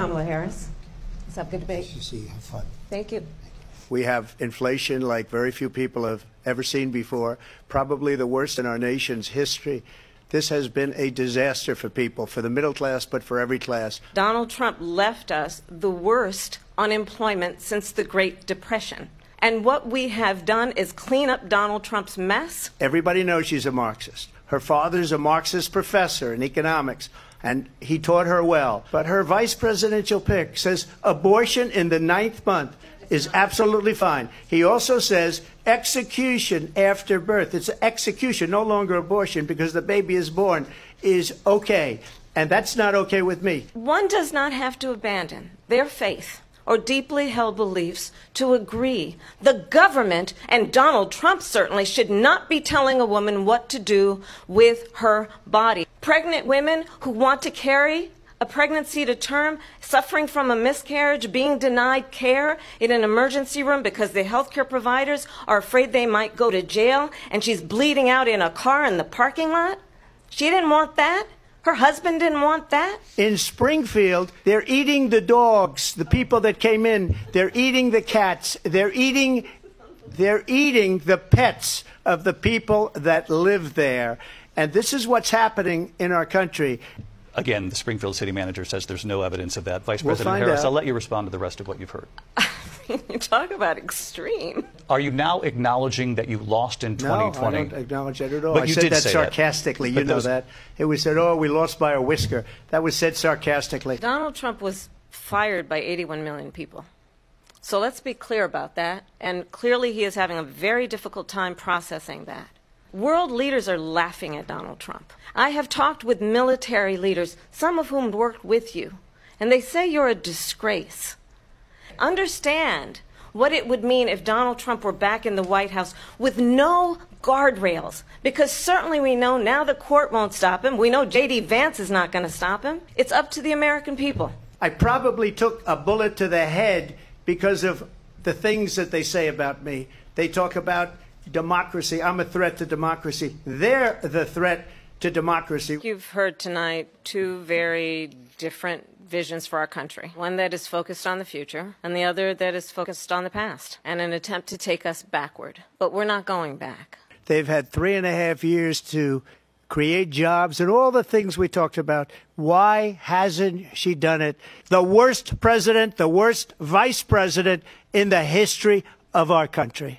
Kamala Harris. Let's have a good debate. Have fun. Thank you. We have inflation like very few people have ever seen before, probably the worst in our nation's history. This has been a disaster for people, for the middle class, but for every class. Donald Trump left us the worst unemployment since the Great Depression. And what we have done is clean up Donald Trump's mess. Everybody knows she's a Marxist. Her father's a Marxist professor in economics, and he taught her well. But her vice presidential pick says abortion in the 9th month is absolutely fine. He also says execution after birth. It's execution, no longer abortion, because the baby is born, is okay. And that's not okay with me. One does not have to abandon their faith or deeply held beliefs to agree. The government, and Donald Trump certainly, should not be telling a woman what to do with her body. Pregnant women who want to carry a pregnancy to term, suffering from a miscarriage, being denied care in an emergency room because the healthcare providers are afraid they might go to jail, and she's bleeding out in a car in the parking lot. She didn't want that. Her husband didn't want that. In Springfield, they're eating the dogs, the people that came in. They're eating the cats. They're eating the pets of the people that live there. And this is what's happening in our country. Again, the Springfield city manager says there's no evidence of that. Vice We'll President find Harris, out. I'll let you respond to the rest of what you've heard. You talk about extreme. Are you now acknowledging that you lost in 2020? No, I don't acknowledge that at all. But I you said did that say sarcastically. That. You know that. It was said, oh, we lost by a whisker. That was said sarcastically. Donald Trump was fired by 81 million people. So let's be clear about that. And clearly he is having a very difficult time processing that. World leaders are laughing at Donald Trump. I have talked with military leaders, some of whom worked with you, and they say you're a disgrace. Understand what it would mean if Donald Trump were back in the White House with no guardrails, because certainly we know now the court won't stop him. We know J.D. Vance is not going to stop him. It's up to the American people. I probably took a bullet to the head because of the things that they say about me. They talk about democracy. I'm a threat to democracy. They're the threat to democracy. You've heard tonight two very different visions for our country. One that is focused on the future, and the other that is focused on the past, and an attempt to take us backward. But we're not going back. They've had 3.5 years to create jobs and all the things we talked about. Why hasn't she done it? The worst president, the worst vice president in the history of our country.